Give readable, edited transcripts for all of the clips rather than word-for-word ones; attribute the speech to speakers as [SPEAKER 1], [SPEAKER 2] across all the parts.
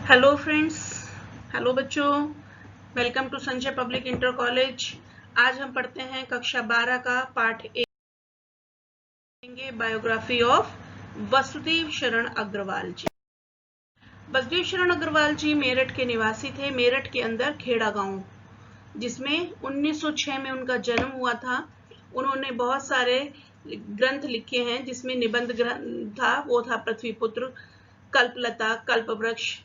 [SPEAKER 1] Hello friends, hello बच्चों, welcome to Sanjay public inter college. आज हम पढ़ते हैं कक्षा 12 का पाठ 1, बायोग्राफी ऑफ वसुदेव शरण अग्रवाल जी। वसुदेव शरण अग्रवाल जी मेरठ के निवासी थे। मेरठ के अंदर खेड़ा गांव, जिसमें 1906 में उनका जन्म हुआ था। उन्होंने बहुत सारे ग्रंथ लिखे हैं, जिसमें निबंध ग्रंथ था, वो था पृथ्वीपुत्र, कल्पलता, कल्पवृक्ष,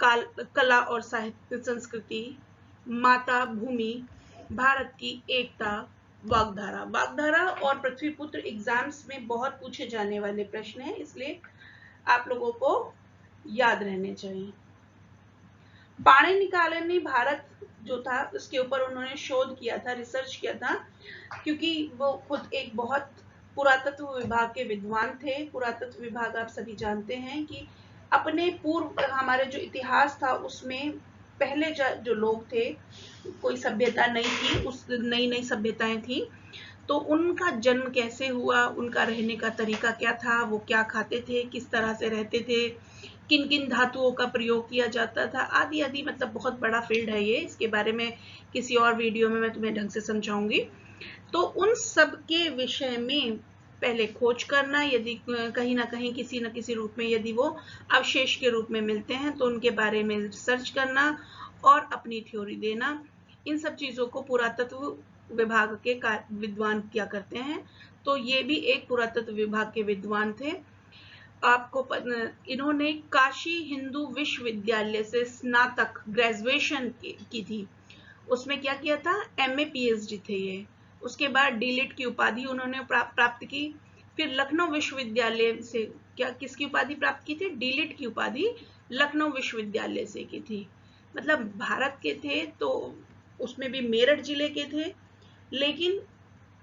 [SPEAKER 1] कला और साहित्य संस्कृति, माता भूमि, भारत की एकता, वाग्धारा। वाग्धारा और पृथ्वीपुत्र एग्जाम्स में बहुत पूछे जाने वाले प्रश्न हैं, इसलिए आप लोगों को याद रहने चाहिए। पाणिनि ने भारत जो था उसके ऊपर उन्होंने शोध किया था, रिसर्च किया था, क्योंकि वो खुद एक बहुत पुरातत्व विभाग के विद्वान थे। पुरातत्व विभाग आप सभी जानते हैं कि अपने पूर्व हमारे जो इतिहास था उसमें पहले जो लोग थे, कोई सभ्यता नहीं थी, उस नई सभ्यताएं थी, तो उनका जन्म कैसे हुआ, उनका रहने का तरीका क्या था, वो क्या खाते थे, किस तरह से रहते थे, किन किन धातुओं का प्रयोग किया जाता था, आदि आदि। मतलब बहुत बड़ा फील्ड है ये। इसके बारे में किसी और वीडियो में मैं तुम्हें ढंग से समझाऊंगी। तो उन सब के विषय में पहले खोज करना, यदि कहीं ना कहीं किसी न किसी रूप में यदि वो अवशेष के रूप में मिलते हैं तो उनके बारे में रिसर्च करना और अपनी थ्योरी देना, इन सब चीजों को पुरातत्व विभाग के विद्वान क्या करते हैं। तो ये भी एक पुरातत्व विभाग के विद्वान थे। आपको इन्होंने काशी हिंदू विश्वविद्यालय से स्नातक ग्रेजुएशन की थी। उसमें क्या किया था, एमए पीएचडी थे ये। उसके बाद डीलिट की उपाधि उन्होंने प्राप्त की। फिर लखनऊ विश्वविद्यालय से किसकी उपाधि प्राप्त की थी, डीलिट की उपाधि लखनऊ विश्वविद्यालय से की थी। मतलब भारत के थे, तो उसमें भी मेरठ जिले के थे, लेकिन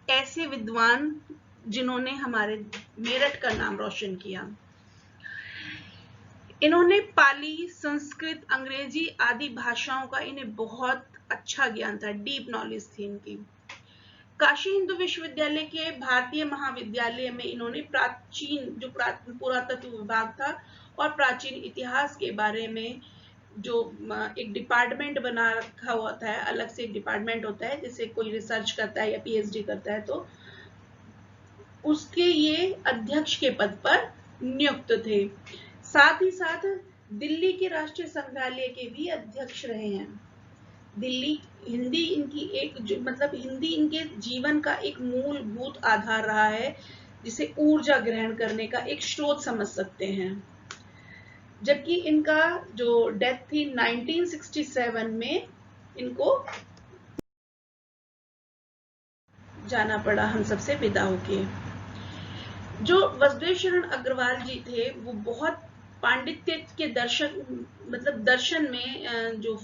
[SPEAKER 1] ऐसे विद्वान जिन्होंने हमारे मेरठ का नाम रोशन किया। इन्होंने पाली, संस्कृत, अंग्रेजी आदि भाषाओं का इन्हें बहुत अच्छा ज्ञान था, डीप नॉलेज थी इनकी। काशी हिंदू विश्वविद्यालय के भारतीय महाविद्यालय में इन्होंने प्राचीन जो पुरातत्व विभाग था और प्राचीन इतिहास के बारे में जो एक डिपार्टमेंट बना रखा होता है, अलग से एक डिपार्टमेंट होता है जिसे कोई रिसर्च करता है या पीएचडी करता है, तो उसके ये अध्यक्ष के पद पर नियुक्त थे। साथ ही साथ दिल्ली के राष्ट्रीय संग्रहालय के भी अध्यक्ष रहे हैं। दिल्ली हिंदी इनकी एक मतलब हिंदी इनके जीवन का एक मूलभूत आधार रहा है, जिसे ऊर्जा ग्रहण करने का एक स्रोत समझ सकते हैं। जबकि इनका जो डेथ थी 1967 में, इनको जाना पड़ा हम सबसे विदा होके। जो वसुदेव शरण अग्रवाल जी थे वो बहुत पांडित्य के दर्शन में जो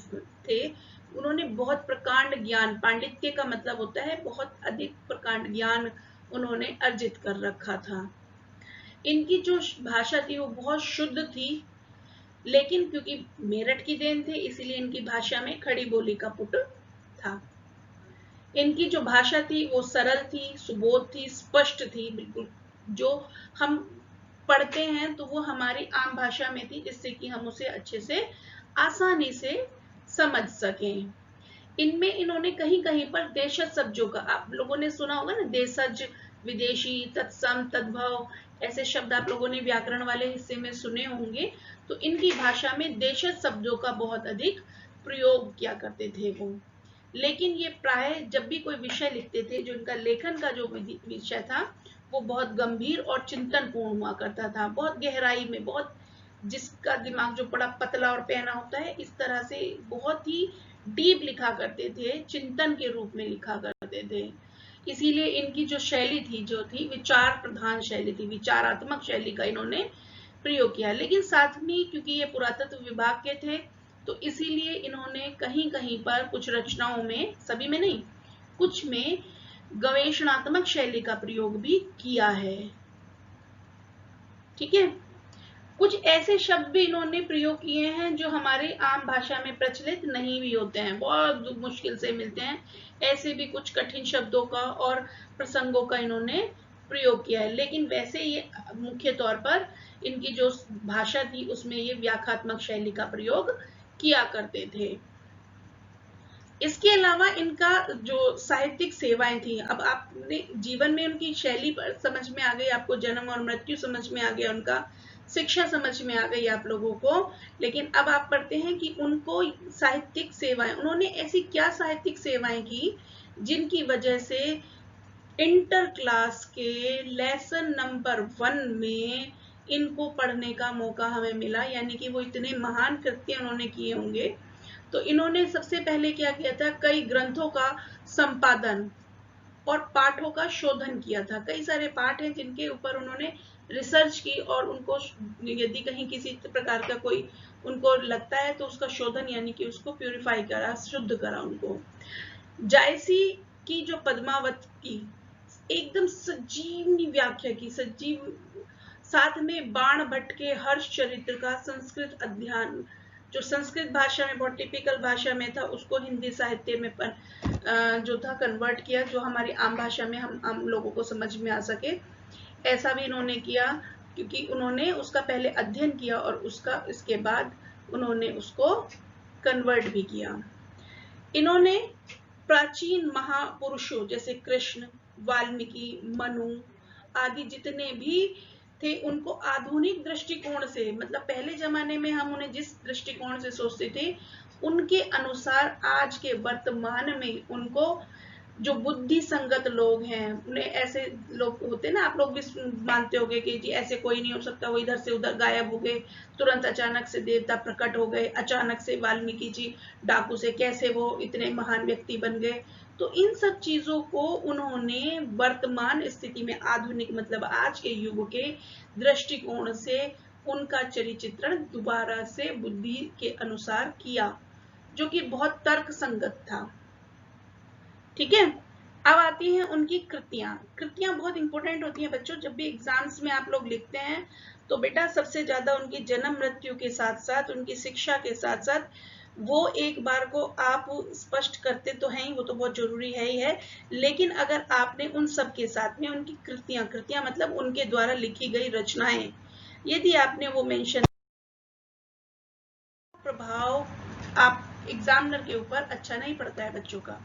[SPEAKER 1] थे, उन्होंने बहुत प्रकांड ज्ञान, पांडित्य का मतलब होता है बहुत अधिक प्रकांड ज्ञान उन्होंने अर्जित कर रखा था। इनकी जो भाषा थी वो बहुत शुद्ध थी, लेकिन क्योंकि मेरठ की देन थे इसीलिए इनकी भाषा में खड़ी बोली का पुट था। इनकी जो भाषा थी वो सरल थी, सुबोध थी, स्पष्ट थी, बिल्कुल जो हम पढ़ते हैं तो वो हमारी आम भाषा में थी, जिससे कि हम उसे अच्छे से आसानी से समझ सकें। इनमें इन्होंने कहीं कहीं पर देशज शब्दों का, आप लोगों ने सुना होगा ना, देशज, विदेशी, तत्सम, तद्भव, ऐसे शब्द आप लोगों ने व्याकरण वाले हिस्से में सुने होंगे। तो इनकी भाषा में देशज शब्दों का बहुत अधिक प्रयोग किया करते थे वो। लेकिन ये प्राय जब भी कोई विषय लिखते थे, जो इनका लेखन का जो विषय था वो बहुत गंभीर और चिंतनपूर्ण हुआ करता था, बहुत गहराई में, बहुत जिसका दिमाग जो बड़ा पतला और पैना होता है, इस तरह से बहुत ही डीप लिखा करते थे, चिंतन के रूप में लिखा करते थे। इसीलिए इनकी जो शैली थी जो थी विचार प्रधान शैली थी, विचारात्मक शैली का इन्होंने प्रयोग किया। लेकिन साथ में क्योंकि ये पुरातत्व विभाग के थे, तो इसीलिए इन्होंने कहीं कहीं पर कुछ रचनाओं में, सभी में नहीं, कुछ में गवेषणात्मक शैली का प्रयोग भी किया है। ठीक है, कुछ ऐसे शब्द भी इन्होंने प्रयोग किए हैं जो हमारे आम भाषा में प्रचलित नहीं भी होते हैं, बहुत मुश्किल से मिलते हैं। ऐसे भी कुछ कठिन शब्दों का और प्रसंगों का इन्होंने प्रयोग किया है, लेकिन वैसे ये मुख्य तौर पर इनकी जो भाषा थी उसमें ये व्याख्यात्मक शैली का प्रयोग किया करते थे। इसके अलावा इनका जो साहित्यिक सेवाएं थी, अब आपने जीवन में उनकी शैली पर समझ में आ गई, आपको जन्म और मृत्यु समझ में आ गया, उनका शिक्षा समझ में आ गई आप लोगों को। लेकिन अब आप पढ़ते हैं कि उनको साहित्यिक सेवाएं, उन्होंने ऐसी क्या साहित्यिक सेवाएं की जिनकी वजह से इंटर क्लास के लेसन नंबर 1 में इनको पढ़ने का मौका हमें मिला, यानी कि वो इतने महान कृत्य उन्होंने किए होंगे। तो इन्होंने सबसे पहले क्या किया था, कई ग्रंथों का संपादन और पाठों का शोधन किया था। कई सारे पाठ हैं जिनके ऊपर उन्होंने रिसर्च की और उनको यदि कहीं किसी प्रकार का कोई उनको लगता है तो उसका शोधन यानी कि उसको प्यूरिफाई करा, शुद्ध करा उनको। जायसी की जो पद्मावत की एकदम सजीवनी व्याख्या की, सजीव, साथ में बाण भट्ट के हर्ष चरित्र का संस्कृत अध्ययन, जो संस्कृत भाषा में बहुत टिपिकल भाषा में था उसको हिंदी साहित्य में जो था कन्वर्ट किया, जो हमारी आम भाषा में हम आम लोगों को समझ में आ सके, ऐसा भी इन्होंने किया, क्योंकि उन्होंने उसका पहले अध्ययन किया और उसका इसके बाद उन्होंने उसको कन्वर्ट भी किया। इन्होंने प्राचीन महापुरुषों जैसे कृष्ण, वाल्मीकि, मनु आदि जितने भी थे उनको आधुनिक दृष्टिकोण से, मतलब पहले जमाने में हम उन्हें जिस दृष्टिकोण से सोचते थे उनके अनुसार आज के वर्तमान में उनको जो बुद्धि संगत लोग हैं, उन्हें ऐसे लोग होते ना, आप लोग भी मानते होंगे कि जी ऐसे कोई नहीं हो सकता, वो इधर से उधर गायब हो गए, तुरंत अचानक से देवता प्रकट हो गए, अचानक से वाल्मीकि जी डाकू से कैसे वो इतने महान व्यक्ति बन गए। तो इन सब चीजों को उन्होंने वर्तमान स्थिति में, आधुनिक मतलब आज के युग के दृष्टिकोण से उनका चरित्रण दोबारा से बुद्धि के अनुसार किया, जो कि बहुत तर्क संगत था। ठीक है, अब आती हैं उनकी कृतियां। कृतियां बहुत इंपॉर्टेंट होती हैं बच्चों, जब भी एग्जाम्स में आप लोग लिखते हैं तो बेटा सबसे ज्यादा उनकी जन्म मृत्यु के साथ साथ उनकी शिक्षा के साथ साथ वो एक बार को आप स्पष्ट करते तो हैं ही, वो तो बहुत जरूरी है ही है, लेकिन अगर आपने उन सब के साथ में उनकी कृतियां, कृतियां मतलब उनके द्वारा लिखी गई रचनाएं, यदि आपने वो मेंशन, प्रभाव आप एग्जामिनर के ऊपर अच्छा नहीं पड़ता है बच्चों का।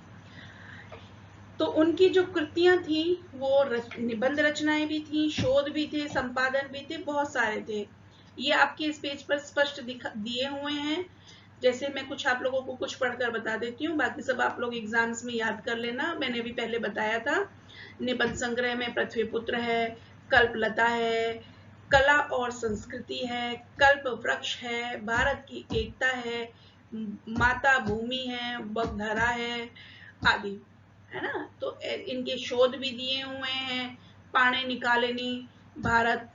[SPEAKER 1] तो उनकी जो कृतियां थी वो निबंध रचनाएं भी थी, शोध भी थे, संपादन भी थे, बहुत सारे थे। ये आपके इस पेज पर स्पष्ट दिए हुए हैं। जैसे मैं कुछ आप लोगों को कुछ पढ़कर बता देती हूँ, बाकी सब आप लोग एग्जाम्स में याद कर लेना। मैंने भी पहले बताया था, निबंध संग्रह में पृथ्वीपुत्र है, कल्पलता है, कला और संस्कृति है, कल्प वृक्ष है, भारत की एकता है, माता भूमि है, वगधरा है आदि, है ना। तो इनके शोध भी दिए हुए हैं। पाणे निकालेनी भारत,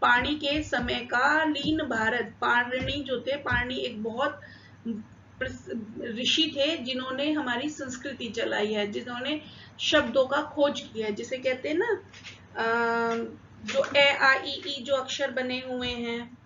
[SPEAKER 1] पाणी के समय कालीन भारत, पाणिनि जो थे, पाणिनि एक बहुत ऋषि थे जिन्होंने हमारी संस्कृति चलाई है, जिन्होंने शब्दों का खोज किया है, जिसे कहते हैं ना जो ए आ ई जो अक्षर बने हुए हैं,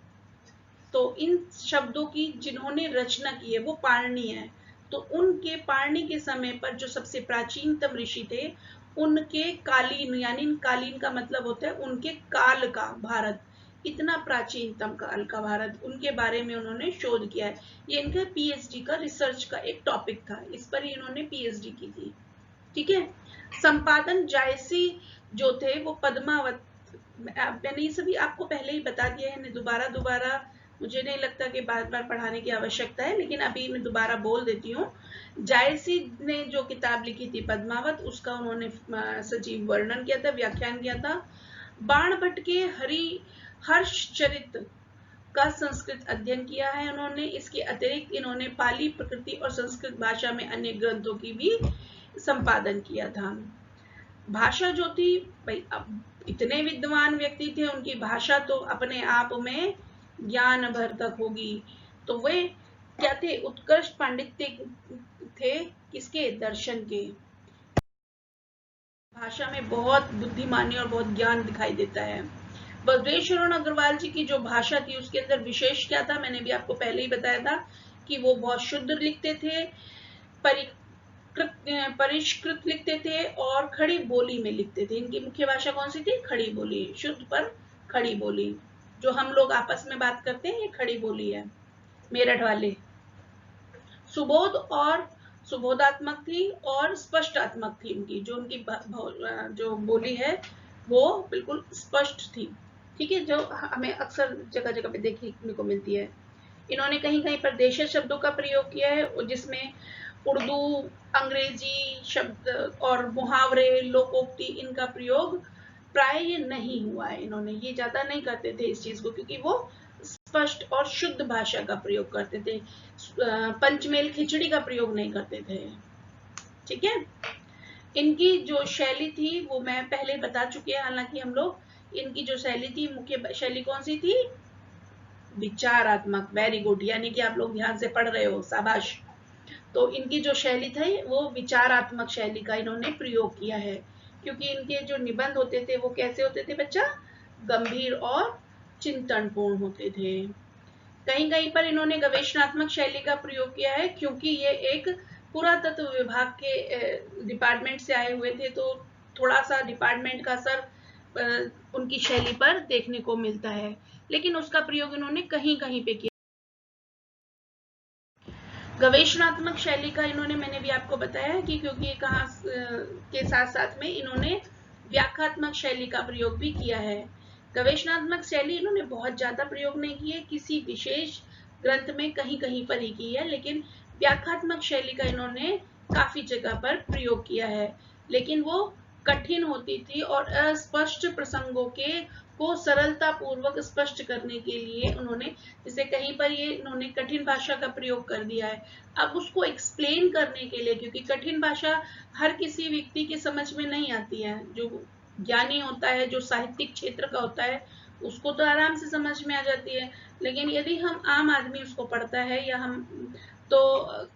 [SPEAKER 1] तो इन शब्दों की जिन्होंने रचना की है वो पाणिनि है। तो उनके पाणिनि के समय पर जो सबसे प्राचीनतम ऋषि थे, उनके कालीन, यानी कालीन का मतलब होता है उनके काल का भारत, इतना प्राचीनतम काल का भारत, उनके बारे में उन्होंने शोध किया है। ये इनका पीएचडी का रिसर्च का एक टॉपिक था, इस पर इन्होंने पीएचडी की थी। ठीक है, संपादन जायसी जो थे वो पद्मावत, मैंने ये सभी आपको पहले ही बता दिया है, दोबारा मुझे नहीं लगता कि बार बार पढ़ाने की आवश्यकता है, लेकिन अभी मैं दोबारा बोल देती हूँ। जायसी ने जो किताब लिखी थी पद्मावत, उसका उन्होंने सजीव वर्णन किया था, व्याख्यान किया था। बाण भट्ट के हर्ष चरित्र का संस्कृत अध्ययन किया है उन्होंने। इसके अतिरिक्त इन्होंने पाली, प्रकृति और संस्कृत भाषा में अन्य ग्रंथों की भी संपादन किया था। भाषा जो थी भाई, अब इतने विद्वान व्यक्ति थे, उनकी भाषा तो अपने आप में ज्ञान भर तक होगी। तो वे क्या थे, उत्कृष्ट पांडित्य थे, किसके, दर्शन के। भाषा में बहुत बुद्धिमानी और बहुत ज्ञान दिखाई देता है। बसवेश्वर अग्रवाल जी की जो भाषा थी उसके अंदर विशेष क्या था, मैंने भी आपको पहले ही बताया था कि वो बहुत शुद्ध लिखते थे, परिष्कृत लिखते थे और खड़ी बोली में लिखते थे। इनकी मुख्य भाषा कौन सी थी? खड़ी बोली, शुद्ध पर खड़ी बोली। जो हम लोग आपस में बात करते हैं ये खड़ी बोली है, मेरठ वाले। सुबोध और सुबोधात्मक थी और स्पष्टात्मक थी इनकी, जो उनकी जो बोली है वो बिल्कुल स्पष्ट थी। ठीक है, जो हमें अक्सर जगह जगह पे देखने को मिलती है। इन्होंने कहीं कहीं पर देशी शब्दों का प्रयोग किया है, जिसमें उर्दू, अंग्रेजी शब्द और मुहावरे, लोकोक्ति, इनका प्रयोग प्राय नहीं हुआ है। इन्होंने ये ज्यादा नहीं करते थे इस चीज को, क्योंकि वो स्पष्ट और शुद्ध भाषा का प्रयोग करते थे, पंचमेल खिचड़ी का प्रयोग नहीं करते थे। ठीक है, इनकी जो शैली थी वो मैं पहले बता चुकी है। हालांकि हम लोग इनकी जो शैली थी, मुख्य शैली कौन सी थी? विचारात्मक। वेरी गुड, यानी कि आप लोग ध्यान से पढ़ रहे हो, शाबाश। तो इनकी जो शैली थी वो विचारात्मक शैली का इन्होंने प्रयोग किया है, क्योंकि इनके जो निबंध होते थे वो कैसे होते थे बच्चा? गंभीर और चिंतनपूर्ण होते थे। कहीं कहीं पर इन्होंने गवेषणात्मक शैली का प्रयोग किया है, क्योंकि ये एक पुरातत्व विभाग के डिपार्टमेंट से आए हुए थे, तो थोड़ा सा डिपार्टमेंट का असर उनकी शैली पर देखने को मिलता है, लेकिन उसका प्रयोग इन्होंने कहीं कहीं पे किया। गवेषणात्मक शैली का इन्होंने, मैंने भी आपको बताया है कि क्योंकि कहाँ के साथ साथ में इन्होंने व्याख्यात्मक शैली का प्रयोग भी किया है। गवेषणात्मक शैली इन्होंने बहुत ज्यादा प्रयोग नहीं की है, किसी विशेष ग्रंथ में कहीं कहीं पर ही की है, लेकिन व्याख्यात्मक शैली का इन्होंने काफी जगह पर प्रयोग किया है, लेकिन वो कठिन होती थी और अस्पष्ट प्रसंगों को सरलता पूर्वक स्पष्ट करने के लिए उन्होंने, जैसे कहीं पर ये इन्होंने कठिन भाषा का प्रयोग कर दिया है, अब उसको एक्सप्लेन करने के लिए, क्योंकि कठिन भाषा हर किसी व्यक्ति की समझ में नहीं आती है, जो ज्ञानी होता है, जो साहित्यिक क्षेत्र का होता है, उसको तो आराम से समझ में आ जाती है, लेकिन यदि हम आम आदमी उसको पढ़ता है या हम, तो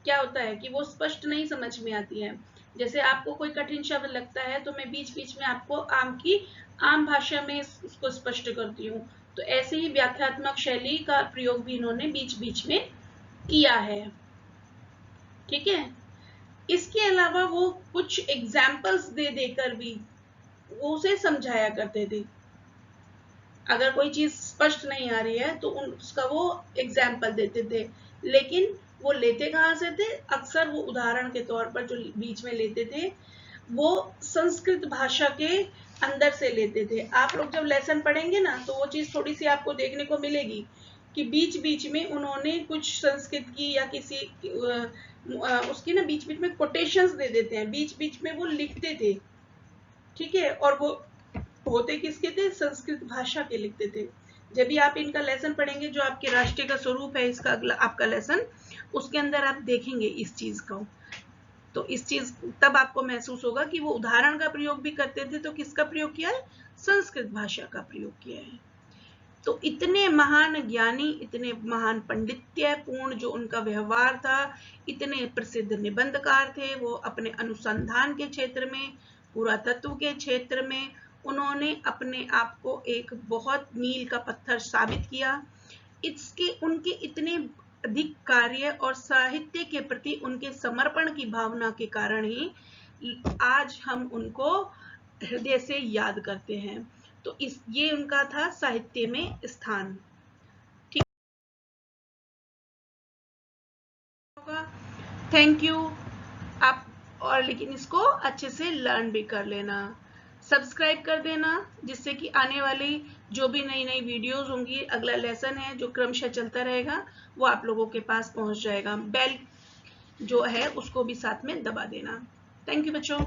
[SPEAKER 1] क्या होता है कि वो स्पष्ट नहीं समझ में आती है। जैसे आपको कोई कठिन शब्द लगता है तो मैं बीच बीच में आपको आम भाषा में उसको स्पष्ट करती हूँ, तो ऐसे ही व्याख्यात्मक शैली का प्रयोग भी इन्होंने बीच बीच में किया है। ठीक है, इसके अलावा वो कुछ एग्जाम्पल्स दे देकर भी वो उसे समझाया करते थे। अगर कोई चीज स्पष्ट नहीं आ रही है तो उसका वो एग्जाम्पल देते थे, लेकिन वो लेते कहाँ से थे? अक्सर वो उदाहरण के तौर पर जो बीच में लेते थे वो संस्कृत भाषा के अंदर से लेते थे। आप लोग जब लेसन पढ़ेंगे ना तो वो चीज थोड़ी सी आपको देखने को मिलेगी कि बीच बीच में उन्होंने कुछ संस्कृत की या किसी उसकी ना बीच बीच में कोटेशंस दे देते हैं, बीच बीच में वो लिखते थे। ठीक है, और वो होते किसके थे? संस्कृत भाषा के लिखते थे। जब भी आप इनका लेसन पढ़ेंगे, जो आपके राष्ट्रीय का स्वरूप है इसका अगला आपका लेसन, उसके अंदर आप देखेंगे इस चीज को, तो इस चीज तब आपको महसूस होगा कि वो उदाहरण का प्रयोग भी करते थे, तो किसका प्रयोग किया है? संस्कृत भाषा का प्रयोग किया है। तो इतने महान ज्ञानी, इतने महान पांडित्यपूर्ण जो उनका व्यवहार था, इतने प्रसिद्ध निबंधकार थे, वो अपने अनुसंधान के क्षेत्र में, पुरातत्व के क्षेत्र में उन्होंने अपने आप को एक बहुत मील का पत्थर साबित किया। इसके उनके इतने अधिक कार्य और साहित्य के प्रति उनके समर्पण की भावना के कारण ही आज हम उनको हृदय से याद करते हैं। तो ये उनका था साहित्य में स्थान। ठीक होगा, थैंक यू। आप और लेकिन इसको अच्छे से लर्न भी कर लेना, सब्सक्राइब कर देना, जिससे कि आने वाली जो भी नई नई वीडियोस होंगी, अगला लेसन है जो क्रमशः चलता रहेगा, वो आप लोगों के पास पहुंच जाएगा। बेल जो है उसको भी साथ में दबा देना। थैंक यू बच्चों।